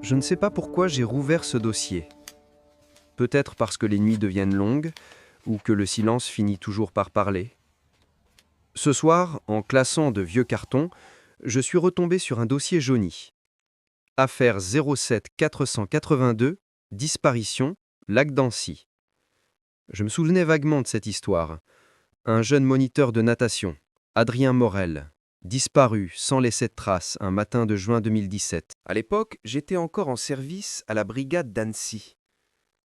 Je ne sais pas pourquoi j'ai rouvert ce dossier. Peut-être parce que les nuits deviennent longues, ou que le silence finit toujours par parler. Ce soir, en classant de vieux cartons, je suis retombé sur un dossier jauni. Affaire 07 482, disparition, lac d'Annecy. Je me souvenais vaguement de cette histoire. Un jeune moniteur de natation, Adrien Morel, disparu sans laisser de traces un matin de juin 2017. À l'époque, j'étais encore en service à la brigade d'Annecy.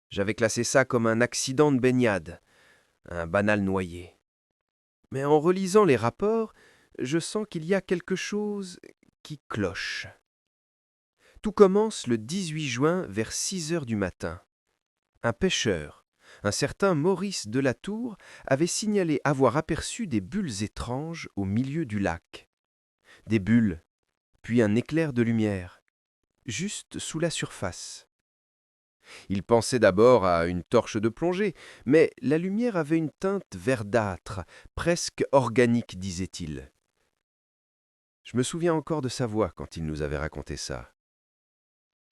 J'avais classé ça comme un accident de baignade, un banal noyé. Mais en relisant les rapports, je sens qu'il y a quelque chose qui cloche. Tout commence le 18 juin vers 6 heures du matin. Un pêcheur, un certain Maurice Delatour, avait signalé avoir aperçu des bulles étranges au milieu du lac. Des bulles, puis un éclair de lumière, juste sous la surface. Il pensait d'abord à une torche de plongée, mais la lumière avait une teinte verdâtre, presque organique, disait-il. Je me souviens encore de sa voix quand il nous avait raconté ça.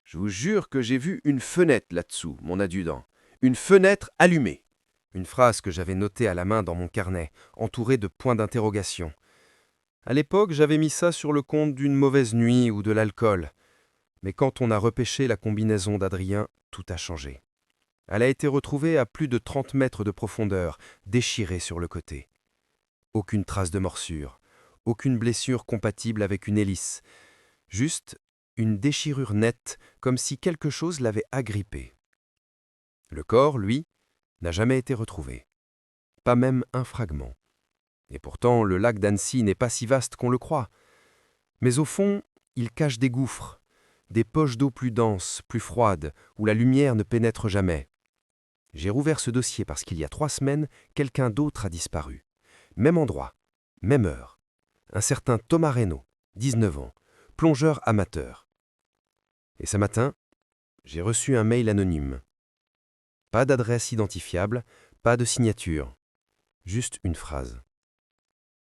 Je vous jure que j'ai vu une fenêtre là-dessous, mon adjudant. Une fenêtre allumée. Une phrase que j'avais notée à la main dans mon carnet, entourée de points d'interrogation. À l'époque, j'avais mis ça sur le compte d'une mauvaise nuit ou de l'alcool. Mais quand on a repêché la combinaison d'Adrien, tout a changé. Elle a été retrouvée à plus de 30 mètres de profondeur, déchirée sur le côté. Aucune trace de morsure, aucune blessure compatible avec une hélice. Juste une déchirure nette, comme si quelque chose l'avait agrippée. Le corps, lui, n'a jamais été retrouvé. Pas même un fragment. Et pourtant, le lac d'Annecy n'est pas si vaste qu'on le croit. Mais au fond, il cache des gouffres, des poches d'eau plus denses, plus froides, où la lumière ne pénètre jamais. J'ai rouvert ce dossier parce qu'il y a 3 semaines, quelqu'un d'autre a disparu. Même endroit, même heure. Un certain Thomas Reynaud, 19 ans, plongeur amateur. Et ce matin, j'ai reçu un mail anonyme. Pas d'adresse identifiable, pas de signature. Juste une phrase.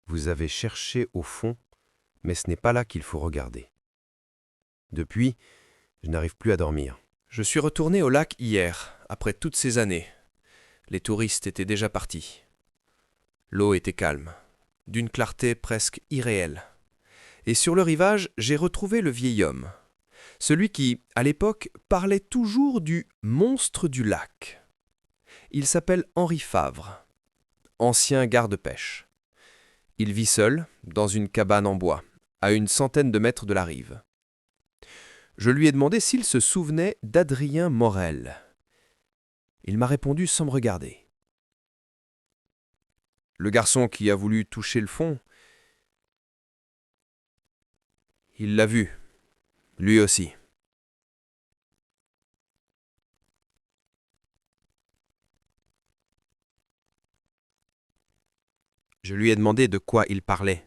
Vous avez cherché au fond, mais ce n'est pas là qu'il faut regarder. Depuis, je n'arrive plus à dormir. Je suis retourné au lac hier, après toutes ces années. Les touristes étaient déjà partis. L'eau était calme, d'une clarté presque irréelle. Et sur le rivage, j'ai retrouvé le vieil homme. Celui qui, à l'époque, parlait toujours du monstre du lac. Il s'appelle Henri Favre, ancien garde-pêche. Il vit seul, dans une cabane en bois, à une centaine de mètres de la rive. Je lui ai demandé s'il se souvenait d'Adrien Morel. Il m'a répondu sans me regarder. Le garçon qui a voulu toucher le fond, il l'a vu, lui aussi. Je lui ai demandé de quoi il parlait.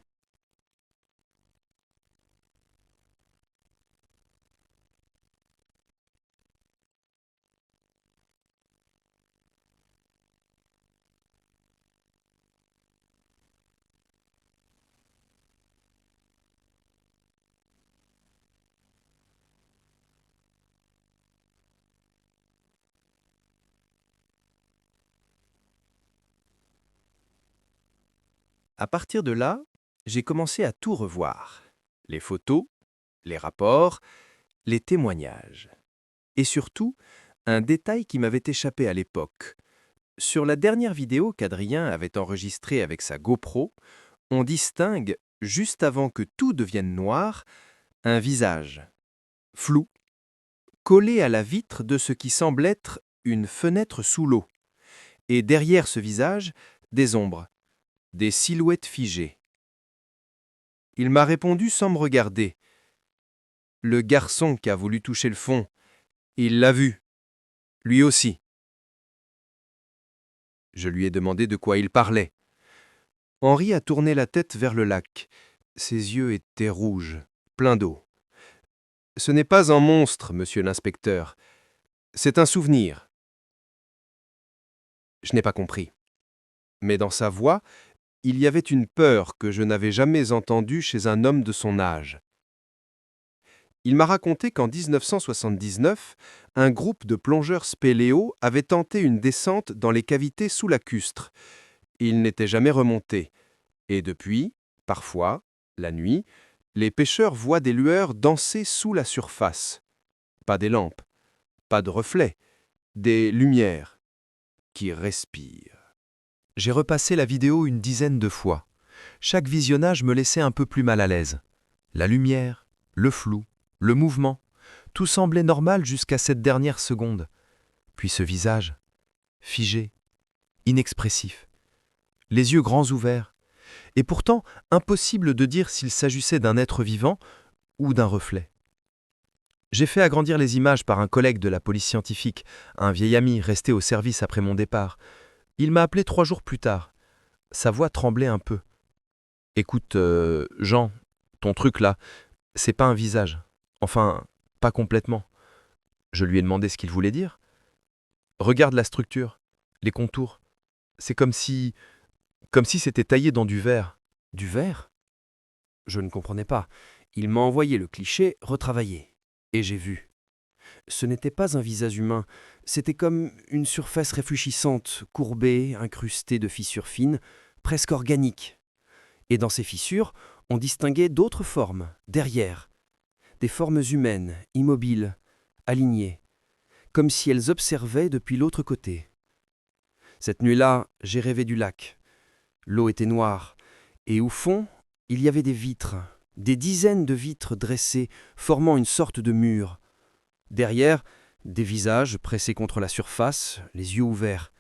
À partir de là, j'ai commencé à tout revoir. Les photos, les rapports, les témoignages. Et surtout, un détail qui m'avait échappé à l'époque. Sur la dernière vidéo qu'Adrien avait enregistrée avec sa GoPro, on distingue, juste avant que tout devienne noir, un visage, flou, collé à la vitre de ce qui semble être une fenêtre sous l'eau. Et derrière ce visage, des ombres, des silhouettes figées. Il m'a répondu sans me regarder. Le garçon qui a voulu toucher le fond, il l'a vu, lui aussi. Je lui ai demandé de quoi il parlait. Henri a tourné la tête vers le lac. Ses yeux étaient rouges, pleins d'eau. Ce n'est pas un monstre, monsieur l'inspecteur. C'est un souvenir. Je n'ai pas compris. Mais dans sa voix, il y avait une peur que je n'avais jamais entendue chez un homme de son âge. Il m'a raconté qu'en 1979, un groupe de plongeurs spéléo avait tenté une descente dans les cavités sous lacustre. Ils n'étaient jamais remontés. Et depuis, parfois, la nuit, les pêcheurs voient des lueurs danser sous la surface. Pas des lampes, pas de reflets, des lumières qui respirent. J'ai repassé la vidéo une dizaine de fois. Chaque visionnage me laissait un peu plus mal à l'aise. La lumière, le flou, le mouvement, tout semblait normal jusqu'à cette dernière seconde. Puis ce visage, figé, inexpressif, les yeux grands ouverts, et pourtant impossible de dire s'il s'agissait d'un être vivant ou d'un reflet. J'ai fait agrandir les images par un collègue de la police scientifique, un vieil ami resté au service après mon départ. Il m'a appelé 3 jours plus tard. Sa voix tremblait un peu. « Écoute, Jean, ton truc là, c'est pas un visage. Enfin, pas complètement. » Je lui ai demandé ce qu'il voulait dire. « Regarde la structure, les contours. C'est comme si c'était taillé dans du verre. » Du verre? Je ne comprenais pas. Il m'a envoyé le cliché retravaillé. Et j'ai vu. Ce n'était pas un visage humain, c'était comme une surface réfléchissante, courbée, incrustée de fissures fines, presque organiques. Et dans ces fissures, on distinguait d'autres formes, derrière. Des formes humaines, immobiles, alignées, comme si elles observaient depuis l'autre côté. Cette nuit-là, j'ai rêvé du lac. L'eau était noire, et au fond, il y avait des vitres, des dizaines de vitres dressées, formant une sorte de mur. Derrière, des visages pressés contre la surface, les yeux ouverts.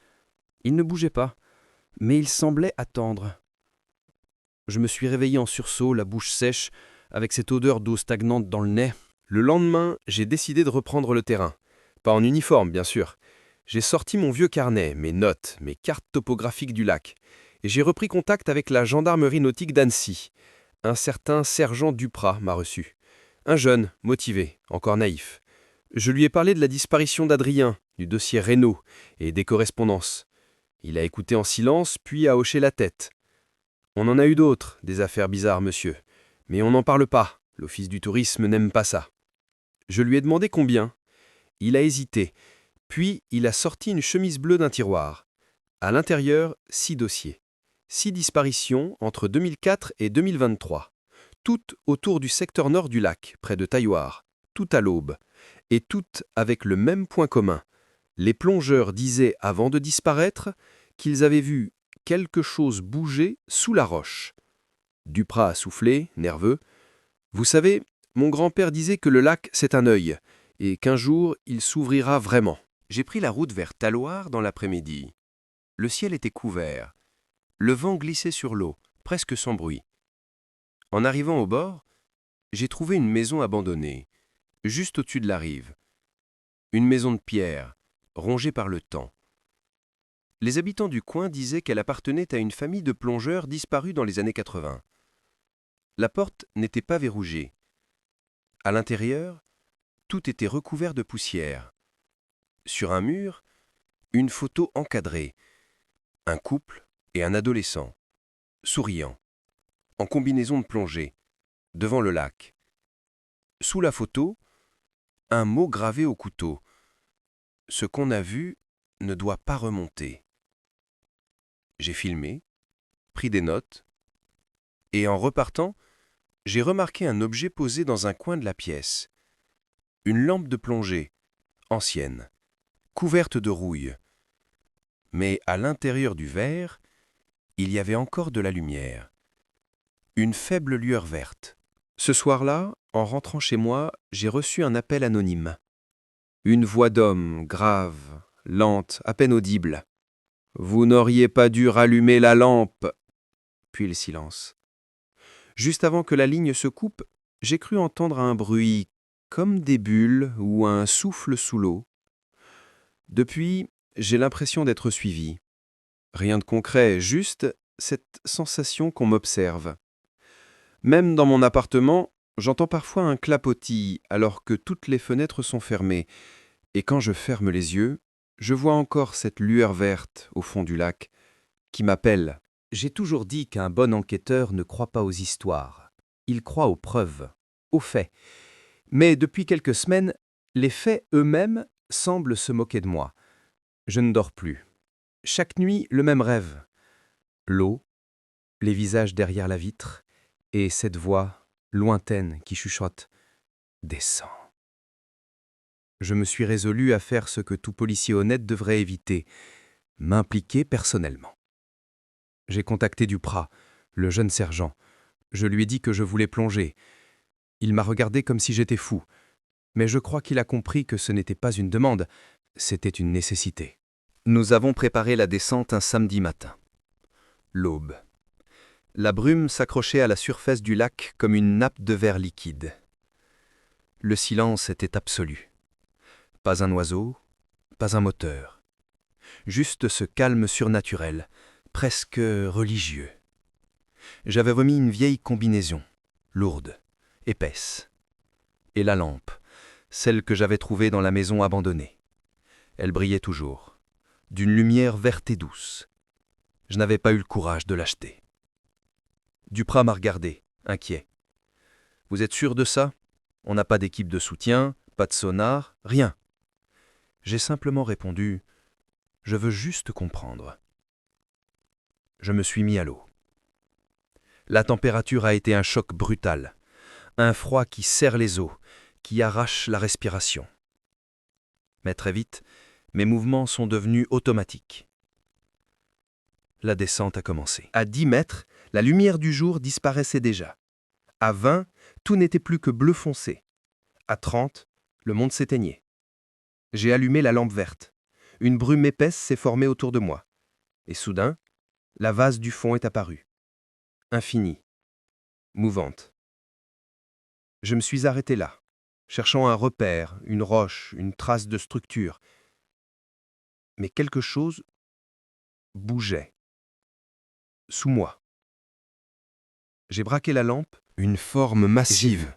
Ils ne bougeaient pas, mais ils semblaient attendre. Je me suis réveillé en sursaut, la bouche sèche, avec cette odeur d'eau stagnante dans le nez. Le lendemain, j'ai décidé de reprendre le terrain. Pas en uniforme, bien sûr. J'ai sorti mon vieux carnet, mes notes, mes cartes topographiques du lac. Et j'ai repris contact avec la gendarmerie nautique d'Annecy. Un certain sergent Duprat m'a reçu. Un jeune, motivé, encore naïf. Je lui ai parlé de la disparition d'Adrien, du dossier Reynaud et des correspondances. Il a écouté en silence, puis a hoché la tête. On en a eu d'autres, des affaires bizarres, monsieur. Mais on n'en parle pas. L'office du tourisme n'aime pas ça. Je lui ai demandé combien. Il a hésité. Puis il a sorti une chemise bleue d'un tiroir. À l'intérieur, 6 dossiers. 6 disparitions entre 2004 et 2023. Toutes autour du secteur nord du lac, près de Tailloirs. Toutes à l'aube. Et toutes avec le même point commun. Les plongeurs disaient avant de disparaître qu'ils avaient vu quelque chose bouger sous la roche. Duprat a soufflé, nerveux. « Vous savez, mon grand-père disait que le lac, c'est un œil, et qu'un jour, il s'ouvrira vraiment. » J'ai pris la route vers Tailloirs dans l'après-midi. Le ciel était couvert. Le vent glissait sur l'eau, presque sans bruit. En arrivant au bord, j'ai trouvé une maison abandonnée, juste au-dessus de la rive. Une maison de pierre, rongée par le temps. Les habitants du coin disaient qu'elle appartenait à une famille de plongeurs disparus dans les années 80. La porte n'était pas verrouillée. À l'intérieur, tout était recouvert de poussière. Sur un mur, une photo encadrée. Un couple et un adolescent, souriant, en combinaison de plongée, devant le lac. Sous la photo, un mot gravé au couteau. Ce qu'on a vu ne doit pas remonter. J'ai filmé, pris des notes, et en repartant, j'ai remarqué un objet posé dans un coin de la pièce. Une lampe de plongée, ancienne, couverte de rouille. Mais à l'intérieur du verre, il y avait encore de la lumière. Une faible lueur verte. Ce soir-là, en rentrant chez moi, j'ai reçu un appel anonyme. Une voix d'homme, grave, lente, à peine audible. « Vous n'auriez pas dû rallumer la lampe !» Puis le silence. Juste avant que la ligne se coupe, j'ai cru entendre un bruit comme des bulles ou un souffle sous l'eau. Depuis, j'ai l'impression d'être suivi. Rien de concret, juste cette sensation qu'on m'observe. Même dans mon appartement, j'entends parfois un clapotis alors que toutes les fenêtres sont fermées. Et quand je ferme les yeux, je vois encore cette lueur verte au fond du lac qui m'appelle. J'ai toujours dit qu'un bon enquêteur ne croit pas aux histoires. Il croit aux preuves, aux faits. Mais depuis quelques semaines, les faits eux-mêmes semblent se moquer de moi. Je ne dors plus. Chaque nuit, le même rêve. L'eau, les visages derrière la vitre, et cette voix lointaine qui chuchote « Descends ». Je me suis résolu à faire ce que tout policier honnête devrait éviter, m'impliquer personnellement. J'ai contacté Duprat, le jeune sergent. Je lui ai dit que je voulais plonger. Il m'a regardé comme si j'étais fou, mais je crois qu'il a compris que ce n'était pas une demande, c'était une nécessité. Nous avons préparé la descente un samedi matin. L'aube. La brume s'accrochait à la surface du lac comme une nappe de verre liquide. Le silence était absolu. Pas un oiseau, pas un moteur. Juste ce calme surnaturel, presque religieux. J'avais remis une vieille combinaison, lourde, épaisse. Et la lampe, celle que j'avais trouvée dans la maison abandonnée. Elle brillait toujours, d'une lumière verte et douce. Je n'avais pas eu le courage de l'acheter. Duprat m'a regardé, inquiet. « Vous êtes sûr de ça ? On n'a pas d'équipe de soutien, pas de sonar, rien. » J'ai simplement répondu « Je veux juste comprendre. » Je me suis mis à l'eau. La température a été un choc brutal, un froid qui serre les os, qui arrache la respiration. Mais très vite, mes mouvements sont devenus automatiques. La descente a commencé. À 10 mètres, la lumière du jour disparaissait déjà. À 20, tout n'était plus que bleu foncé. À 30, le monde s'éteignait. J'ai allumé la lampe verte. Une brume épaisse s'est formée autour de moi. Et soudain, la vase du fond est apparue. Infinie, mouvante. Je me suis arrêté là, cherchant un repère, une roche, une trace de structure. Mais quelque chose bougeait. Sous moi. J'ai braqué la lampe. Une forme massive,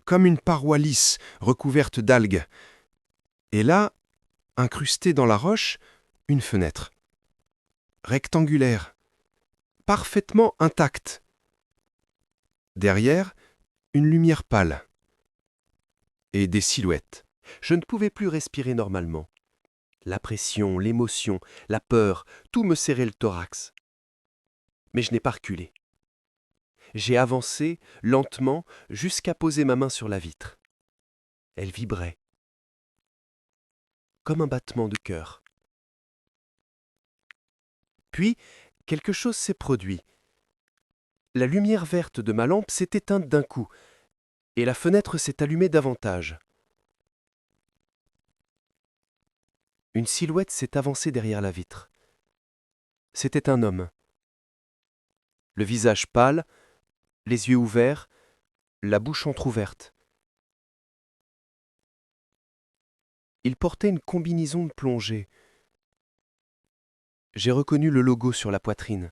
comme une paroi lisse recouverte d'algues. Et là, incrustée dans la roche, une fenêtre. Rectangulaire, parfaitement intacte. Derrière, une lumière pâle. Et des silhouettes. Je ne pouvais plus respirer normalement. La pression, l'émotion, la peur, tout me serrait le thorax. Mais je n'ai pas reculé. J'ai avancé, lentement, jusqu'à poser ma main sur la vitre. Elle vibrait. Comme un battement de cœur. Puis, quelque chose s'est produit. La lumière verte de ma lampe s'est éteinte d'un coup, et la fenêtre s'est allumée davantage. Une silhouette s'est avancée derrière la vitre. C'était un homme. Le visage pâle, les yeux ouverts, la bouche entr'ouverte. Il portait une combinaison de plongée. J'ai reconnu le logo sur la poitrine.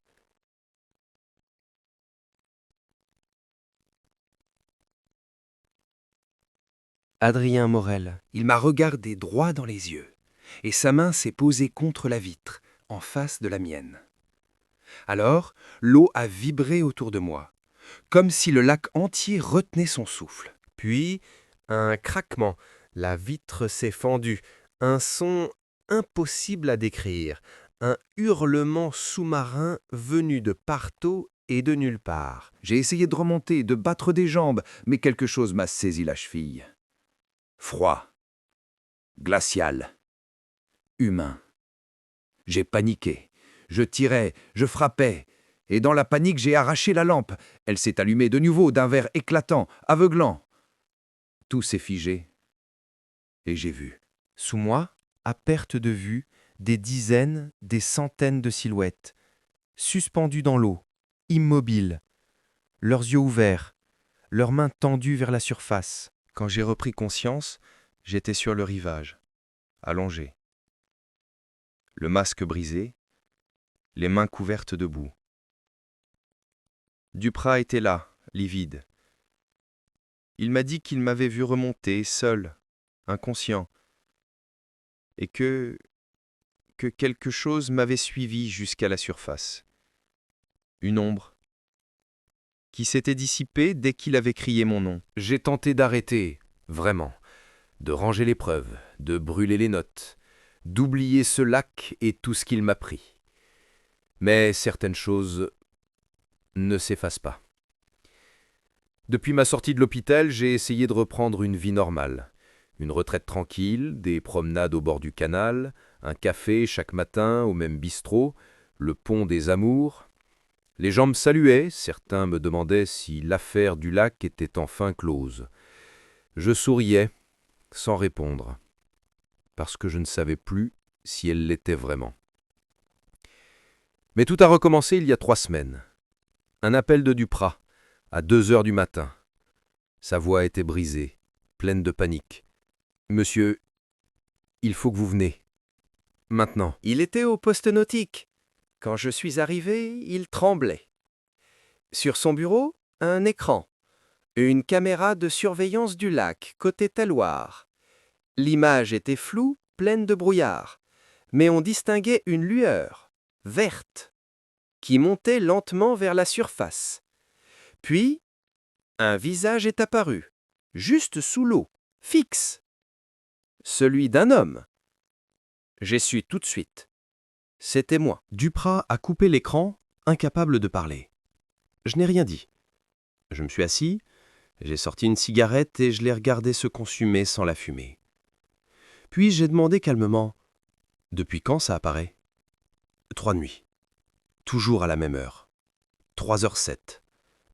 Adrien Morel. Il m'a regardé droit dans les yeux, et sa main s'est posée contre la vitre, en face de la mienne. Alors, l'eau a vibré autour de moi, comme si le lac entier retenait son souffle. Puis, un craquement, la vitre s'est fendue, un son impossible à décrire, un hurlement sous-marin venu de partout et de nulle part. J'ai essayé de remonter, de battre des jambes, mais quelque chose m'a saisi la cheville. Froid, glacial, humain. J'ai paniqué. Je tirais, je frappais, et dans la panique, j'ai arraché la lampe. Elle s'est allumée de nouveau d'un verre éclatant, aveuglant. Tout s'est figé, et j'ai vu. Sous moi, à perte de vue, des dizaines, des centaines de silhouettes, suspendues dans l'eau, immobiles, leurs yeux ouverts, leurs mains tendues vers la surface. Quand j'ai repris conscience, j'étais sur le rivage, allongé. Le masque brisé, les mains couvertes de boue. Duprat était là, livide. Il m'a dit qu'il m'avait vu remonter, seul, inconscient, et que quelque chose m'avait suivi jusqu'à la surface. Une ombre, qui s'était dissipé dès qu'il avait crié mon nom. J'ai tenté d'arrêter, vraiment, de ranger les preuves, de brûler les notes, d'oublier ce lac et tout ce qu'il m'a pris. Mais certaines choses ne s'effacent pas. Depuis ma sortie de l'hôpital, j'ai essayé de reprendre une vie normale. Une retraite tranquille, des promenades au bord du canal, un café chaque matin au même bistrot, le pont des Amours. Les gens me saluaient, certains me demandaient si l'affaire du lac était enfin close. Je souriais, sans répondre, parce que je ne savais plus si elle l'était vraiment. Mais tout a recommencé il y a 3 semaines. Un appel de Duprat, à 2 heures du matin. Sa voix était brisée, pleine de panique. « Monsieur, il faut que vous venez. Maintenant. » Il était au poste nautique. Quand je suis arrivé, il tremblait. Sur son bureau, un écran. Une caméra de surveillance du lac, côté Talloire. L'image était floue, pleine de brouillard. Mais on distinguait une lueur, verte, qui montait lentement vers la surface. Puis, un visage est apparu, juste sous l'eau, fixe. Celui d'un homme. J'ai su tout de suite. C'était moi. Duprat a coupé l'écran, incapable de parler. Je n'ai rien dit. Je me suis assis, j'ai sorti une cigarette et je l'ai regardé se consumer sans la fumer. Puis j'ai demandé calmement « Depuis quand ça apparaît ?» 3 nuits. Toujours à la même heure. 3h07.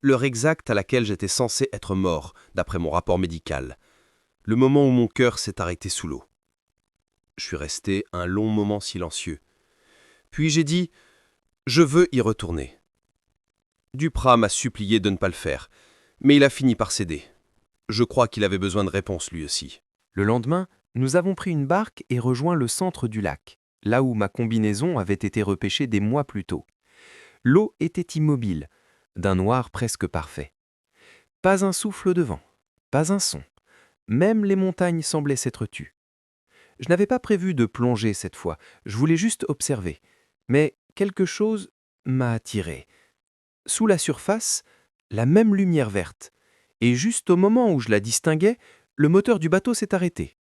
L'heure exacte à laquelle j'étais censé être mort, d'après mon rapport médical. Le moment où mon cœur s'est arrêté sous l'eau. Je suis resté un long moment silencieux. Puis j'ai dit « Je veux y retourner ». Duprat m'a supplié de ne pas le faire, mais il a fini par céder. Je crois qu'il avait besoin de réponse lui aussi. Le lendemain, nous avons pris une barque et rejoint le centre du lac, là où ma combinaison avait été repêchée des mois plus tôt. L'eau était immobile, d'un noir presque parfait. Pas un souffle de vent, pas un son. Même les montagnes semblaient s'être tues. Je n'avais pas prévu de plonger cette fois, je voulais juste observer. Mais quelque chose m'a attiré. Sous la surface, la même lumière verte. Et juste au moment où je la distinguais, le moteur du bateau s'est arrêté.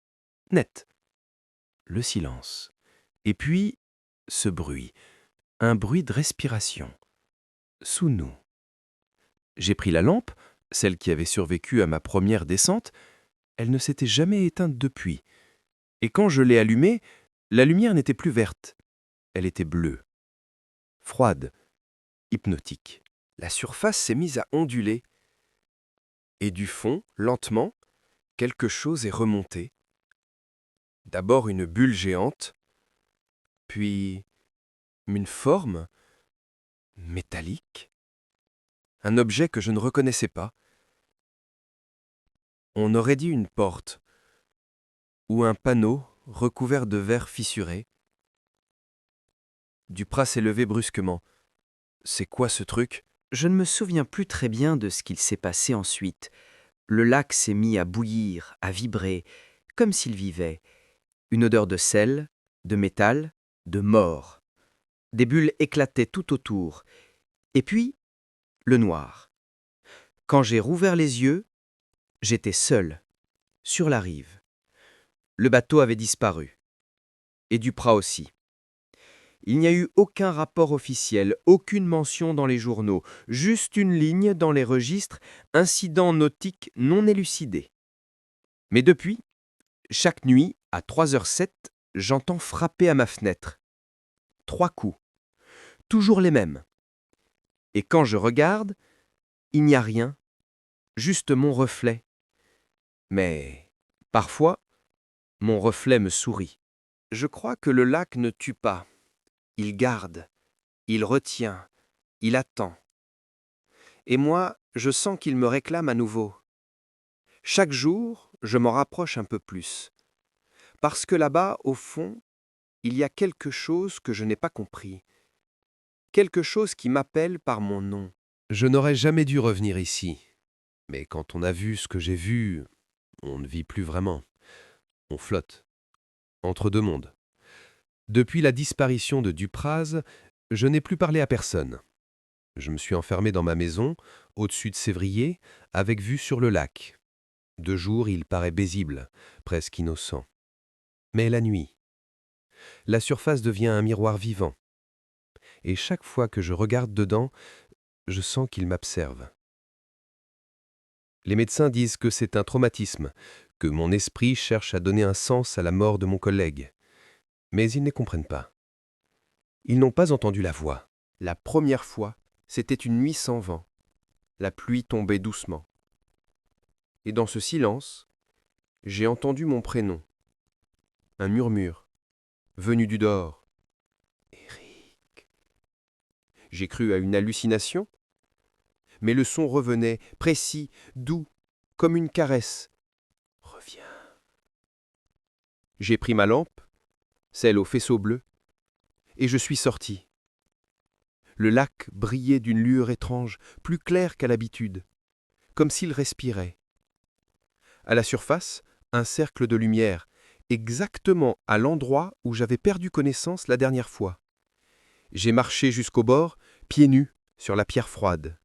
Net. Le silence. Et puis, ce bruit. Un bruit de respiration. Sous nous. J'ai pris la lampe, celle qui avait survécu à ma première descente. Elle ne s'était jamais éteinte depuis. Et quand je l'ai allumée, la lumière n'était plus verte. Elle était bleue. Froide. Hypnotique. La surface s'est mise à onduler. Et du fond, lentement, quelque chose est remonté. D'abord une bulle géante, puis une forme métallique, un objet que je ne reconnaissais pas. On aurait dit une porte, ou un panneau recouvert de verre fissuré. Duprat s'est levé brusquement. C'est quoi ce truc ? Je ne me souviens plus très bien de ce qu'il s'est passé ensuite. Le lac s'est mis à bouillir, à vibrer, comme s'il vivait. Une odeur de sel, de métal, de mort. Des bulles éclataient tout autour. Et puis, le noir. Quand j'ai rouvert les yeux, j'étais seul, sur la rive. Le bateau avait disparu. Et Duprat aussi. Il n'y a eu aucun rapport officiel, aucune mention dans les journaux, juste une ligne dans les registres, incident nautique non élucidé. Mais depuis, chaque nuit, à 3h07, j'entends frapper à ma fenêtre. 3 coups. Toujours les mêmes. Et quand je regarde, il n'y a rien, juste mon reflet. Mais parfois, mon reflet me sourit. Je crois que le lac ne tue pas. Il garde, il retient, il attend. Et moi, je sens qu'il me réclame à nouveau. Chaque jour, je m'en rapproche un peu plus. Parce que là-bas, au fond, il y a quelque chose que je n'ai pas compris. Quelque chose qui m'appelle par mon nom. Je n'aurais jamais dû revenir ici. Mais quand on a vu ce que j'ai vu, on ne vit plus vraiment. On flotte. Entre 2 mondes. Depuis la disparition de Dupraz, je n'ai plus parlé à personne. Je me suis enfermé dans ma maison, au-dessus de Sévrier, avec vue sur le lac. De jour, il paraît paisible, presque innocent. Mais la nuit, la surface devient un miroir vivant. Et chaque fois que je regarde dedans, je sens qu'il m'observe. Les médecins disent que c'est un traumatisme, que mon esprit cherche à donner un sens à la mort de mon collègue. Mais ils ne comprennent pas. Ils n'ont pas entendu la voix. La première fois, c'était une nuit sans vent. La pluie tombait doucement. Et dans ce silence, j'ai entendu mon prénom. Un murmure, venu du dehors. Éric. J'ai cru à une hallucination, mais le son revenait, précis, doux, comme une caresse. Reviens. J'ai pris ma lampe, celle au faisceau bleu, et je suis sorti. Le lac brillait d'une lueur étrange, plus claire qu'à l'habitude, comme s'il respirait. À la surface, un cercle de lumière, exactement à l'endroit où j'avais perdu connaissance la dernière fois. J'ai marché jusqu'au bord, pieds nus, sur la pierre froide.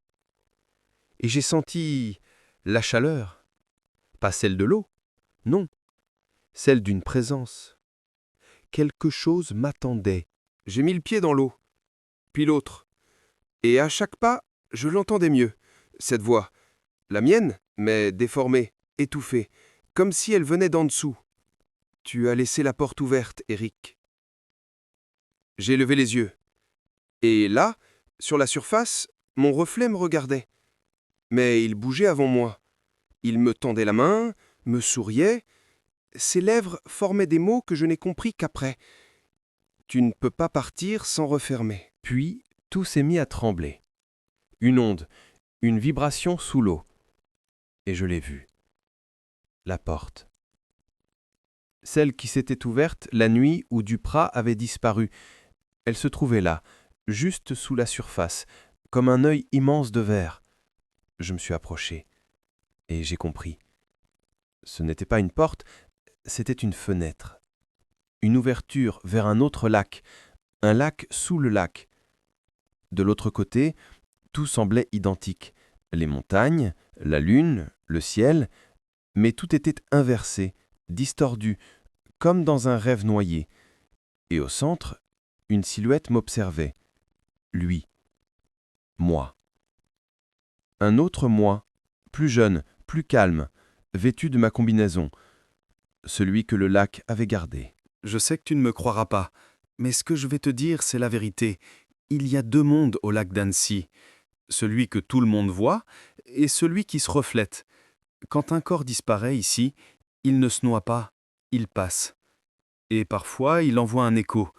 Et j'ai senti la chaleur, pas celle de l'eau, non, celle d'une présence. Quelque chose m'attendait. J'ai mis le pied dans l'eau, puis l'autre. Et à chaque pas, je l'entendais mieux, cette voix. La mienne, mais déformée, étouffée, comme si elle venait d'en dessous. Tu as laissé la porte ouverte, Éric. J'ai levé les yeux. Et là, sur la surface, mon reflet me regardait. Mais il bougeait avant moi. Il me tendait la main, me souriait. Ses lèvres formaient des mots que je n'ai compris qu'après. Tu ne peux pas partir sans refermer. Puis, tout s'est mis à trembler. Une onde, une vibration sous l'eau. Et je l'ai vue. La porte. Celle qui s'était ouverte la nuit où Duprat avait disparu. Elle se trouvait là, juste sous la surface, comme un œil immense de verre. Je me suis approché, et j'ai compris. Ce n'était pas une porte, c'était une fenêtre. Une ouverture vers un autre lac, un lac sous le lac. De l'autre côté, tout semblait identique. Les montagnes, la lune, le ciel, mais tout était inversé, distordu, comme dans un rêve noyé. Et au centre, une silhouette m'observait. Lui. Moi. Un autre moi, plus jeune, plus calme, vêtu de ma combinaison. Celui que le lac avait gardé. Je sais que tu ne me croiras pas, mais ce que je vais te dire, c'est la vérité. Il y a deux mondes au lac d'Annecy. Celui que tout le monde voit et celui qui se reflète. Quand un corps disparaît ici, il ne se noie pas, il passe. Et parfois, il envoie un écho,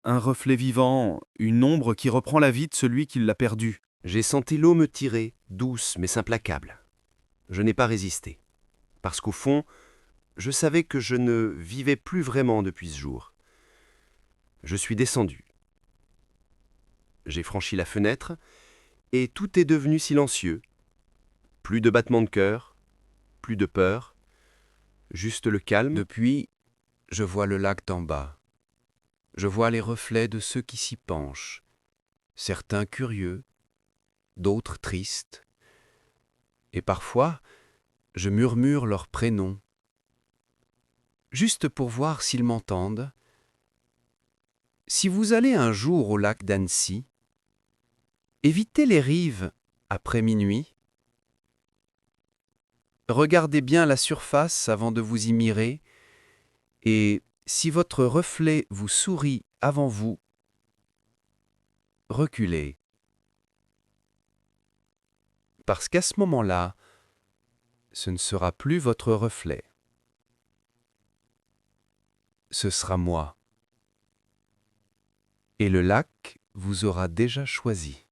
un reflet vivant, une ombre qui reprend la vie de celui qui l'a perdu. J'ai senti l'eau me tirer, douce mais implacable. Je n'ai pas résisté, parce qu'au fond, je savais que je ne vivais plus vraiment depuis ce jour. Je suis descendu. J'ai franchi la fenêtre, et tout est devenu silencieux. Plus de battements de cœur, plus de peur, juste le calme. Depuis, je vois le lac d'en bas. Je vois les reflets de ceux qui s'y penchent, certains curieux, d'autres tristes. Et parfois, je murmure leurs prénoms, juste pour voir s'ils m'entendent. Si vous allez un jour au lac d'Annecy, évitez les rives après minuit. Regardez bien la surface avant de vous y mirer, et si votre reflet vous sourit avant vous, reculez. Parce qu'à ce moment-là, ce ne sera plus votre reflet. Ce sera moi. Et le lac vous aura déjà choisi.